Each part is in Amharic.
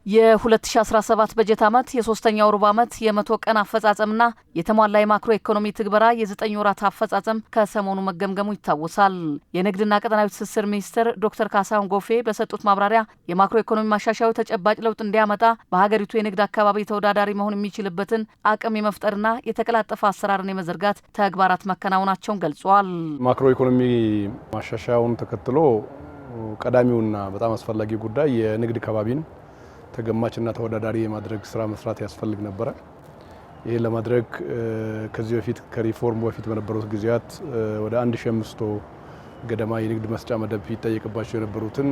የ2017 በጀት ዓመት የሶስተኛው ሩብ ዓመት የመቶ ቀን አፈጻጸምና የተሟላ የማክሮ ኢኮኖሚ ትግበራ የ9 ወራት አፈጻጸም ከሰሞኑ መገምገሙ ይታወሳል። የንግድና ቀጠናዊ ትስስር ሚኒስትር ዶክተር ካሳሁን ጎፌ በሰጡት ማብራሪያ የማክሮ ኢኮኖሚ ማሻሻያው ተጨባጭ ለውጥ እንዲያመጣ በሀገሪቱ የንግድ አካባቢ ተወዳዳሪ መሆን የሚችልበትን አቅም የመፍጠርና የተቀላጠፈ አሰራርን የመዘርጋት ተግባራት መከናወናቸውን ገልጸዋል። ማክሮ ኢኮኖሚ ማሻሻያውን ተከትሎ ቀዳሚውና በጣም አስፈላጊ ጉዳይ የንግድ ከባቢን ተገማችና ተወዳዳሪ የማድረግ ስራ መስራት ያስፈልግ ነበር። ይሄ ለማድረግ ከዚህ በፊት ከሪፎርም በፊት በነበሩት ጊዜያት ወደ 1500 ገደማ የንግድ መስጫ መደብ ይጠየቅባቸው የነበሩትን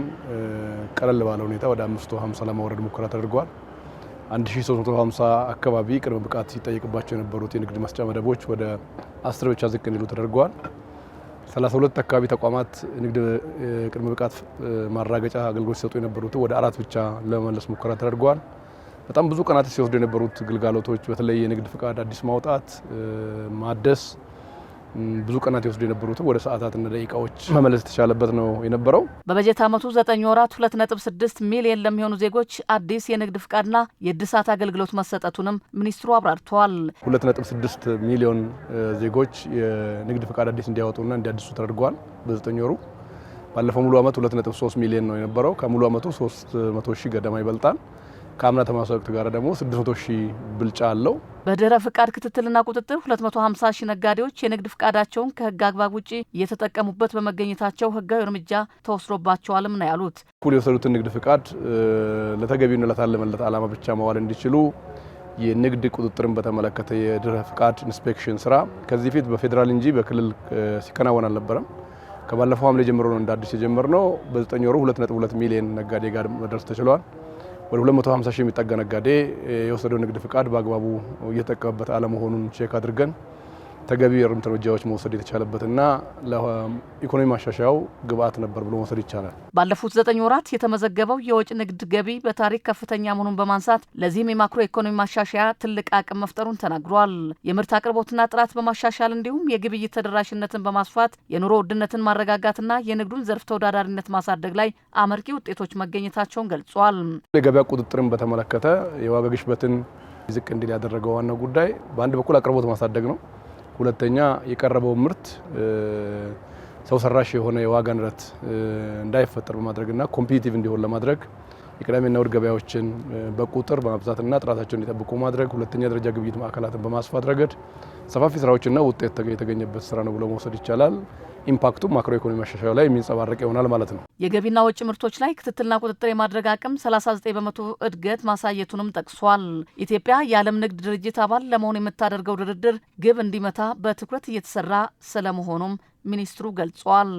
ቀለል ባለ ሁኔታ ወደ 550 ለማውረድ ሙከራ ተደርጓል። 1350 አካባቢ ቅድመ ብቃት ይጠየቅባቸው የነበሩት የንግድ መስጫ መደቦች ወደ 10 ብቻ ዝቅ እንዲሉ ተደርጓል። 32 አካባቢ ተቋማት ንግድ ቅድመ ብቃት ማራገጫ አገልግሎት ሲሰጡ የነበሩት ወደ 4 ብቻ ለመመለስ ሙከራ ተደርጓል። በጣም ብዙ ቀናት ሲወስዱ የነበሩት ግልጋሎቶች በተለይ የንግድ ፍቃድ አዲስ ማውጣት፣ ማደስ ብዙ ቀናት ይወስዱ የነበሩት ወደ ሰዓታትና ደቂቃዎች መመለስ የተቻለበት ነው የነበረው። በበጀት ዓመቱ 9 ወራት 2.6 ሚሊዮን ለሚሆኑ ዜጎች አዲስ የንግድ ፍቃድና የእድሳት አገልግሎት መሰጠቱንም ሚኒስትሩ አብራርተዋል። 2.6 ሚሊዮን ዜጎች የንግድ ፍቃድ አዲስ እንዲያወጡና እንዲያድሱ ተደርጓል በ9 ወሩ። ባለፈው ሙሉ ዓመት 2.3 ሚሊዮን ነው የነበረው። ከሙሉ ዓመቱ 300 ሺህ ገደማ ይበልጣል። ከአምና ተመሳሳይ ወቅት ጋር ደግሞ 600 ሺህ ብልጫ አለው። በድህረ ፍቃድ ክትትልና ቁጥጥር 250 ሺህ ነጋዴዎች የንግድ ፍቃዳቸውን ከህግ አግባብ ውጪ እየተጠቀሙበት በመገኘታቸው ህጋዊ እርምጃ ተወስዶባቸዋልም ነው ያሉት። ኩል የወሰዱትን ንግድ ፍቃድ ለተገቢውና ለታለመለት ዓላማ ብቻ መዋል እንዲችሉ የንግድ ቁጥጥርን በተመለከተ የድህረ ፍቃድ ኢንስፔክሽን ስራ ከዚህ ፊት በፌዴራል እንጂ በክልል ሲከናወን አልነበረም። ከባለፈው ሐምሌ ጀምሮ ነው እንደ አዲስ የጀመርነው። በ9 ወሩ 2.2 ሚሊዮን ነጋዴ ጋር መድረስ ተችሏል። ወደ 250 ሺህ የሚጠጋ ነጋዴ የወሰደው ንግድ ፍቃድ በአግባቡ እየተጠቀመበት አለመሆኑን ቼክ አድርገን ተገቢ እርምጃዎች መውሰድ የተቻለበትና ለኢኮኖሚ ማሻሻያው ግብአት ነበር ብሎ መውሰድ ይቻላል። ባለፉት 9 ወራት የተመዘገበው የወጭ ንግድ ገቢ በታሪክ ከፍተኛ መሆኑን በማንሳት ለዚህም የማክሮ ኢኮኖሚ ማሻሻያ ትልቅ አቅም መፍጠሩን ተናግሯል። የምርት አቅርቦትና ጥራት በማሻሻል እንዲሁም የግብይት ተደራሽነትን በማስፋት የኑሮ ውድነትን ማረጋጋትና የንግዱን ዘርፍ ተወዳዳሪነት ማሳደግ ላይ አመርቂ ውጤቶች መገኘታቸውን ገልጿል። የገበያ ቁጥጥርን በተመለከተ የዋጋ ግሽበትን ዝቅ እንዲል ያደረገው ዋናው ጉዳይ በአንድ በኩል አቅርቦት ማሳደግ ነው። ሁለተኛ የቀረበው ምርት ሰው ሰራሽ የሆነ የዋጋ ንረት እንዳይፈጠር በማድረግና ኮምፒቲቲቭ እንዲሆን ለማድረግ የቅዳሜና እሁድ ገበያዎችን በቁጥር በማብዛትና ጥራታቸውን እንዲጠብቁ ማድረግ፣ ሁለተኛ ደረጃ ግብይት ማዕከላትን በማስፋት ረገድ ሰፋፊ ስራዎችና ውጤት የተገኘበት ስራ ነው ብሎ መውሰድ ይቻላል። ኢምፓክቱ ማክሮ ኢኮኖሚ ማሻሻያው ላይ የሚንጸባረቅ ይሆናል ማለት ነው። የገቢና ወጪ ምርቶች ላይ ክትትልና ቁጥጥር የማድረግ አቅም 39 በመቶ እድገት ማሳየቱንም ጠቅሷል። ኢትዮጵያ የዓለም ንግድ ድርጅት አባል ለመሆን የምታደርገው ድርድር ግብ እንዲመታ በትኩረት እየተሰራ ስለመሆኑም ሚኒስትሩ ገልጿል።